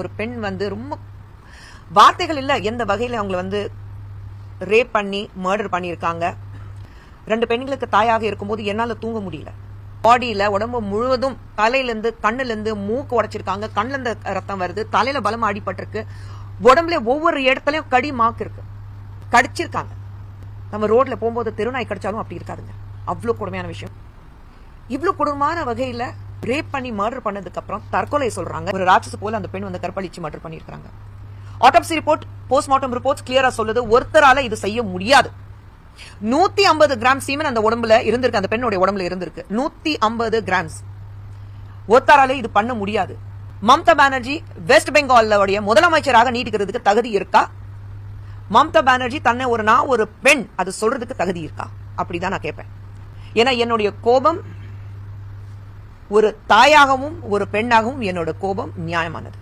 ஒரு பெண் ரொம்ப வார்த்தைகள் இல்ல எந்த வகையில அவங்களை ரேப் பண்ணி மர்டர் பண்ணியிருக்காங்க. 2 பெண்களுக்கு தாயாக இருக்கும்போது என்னால தூங்க முடியல. பாடியில உடம்பு முழுவதும் தலையிலிருந்து கண்ணுல மூக்கு உடைச்சிருக்காங்க. கண்ணுல இருந்து ரத்தம் வருது. தலையில பலமா அடிபட்டிருக்கு. உடம்புல ஒவ்வொரு இடத்துலயும் கடி மார்க் இருக்கு. கடிச்சிருக்காங்க. நம்ம ரோட்ல போகும்போது தெருநாய் கடிச்சாலும் அப்படி இருக்காதுங்க. அவ்வளவு கொடுமையான விஷயம். இவ்வளவு கொடுமையான வகையில ரேப் பண்ணி மர்டர் பண்ணதுக்கு அப்புறம் தற்கொலை சொல்றாங்க. ஒரு ராட்சச போல அந்த பெண் கற்பழிச்சு மர்டர் பண்ணிருக்காங்க. ஆட்டோப்சி ரிப்போர்ட், போஸ்ட்மார்ட்டம் ரிப்போர்ட்ஸ் கிளியரா சொல்லுது, ஒருத்தரால இது செய்ய முடியாது. 150 கிராம் சீமன் அந்த உடம்புல இருந்திருக்கு, அந்த பெண்ணுடைய உடம்புல இருந்திருக்கு. 150 கிராம்ஸ். ஒருத்தரால இது பண்ண முடியாது. மம்தா பானர்ஜி வெஸ்ட் பெங்காலுடைய முதலமைச்சராக நீடிக்கிறதுக்கு தகுதி இருக்கா? மம்தா பானர்ஜி தன்னை நான் ஒரு பெண் அது சொல்றதுக்கு தகுதி இருக்கா? அப்படிதான் நான் கேட்பேன். ஏன்னா என்னுடைய கோபம் ஒரு தாயாகவும் ஒரு பெண்ணாகவும் என்னோட கோபம் நியாயமானது.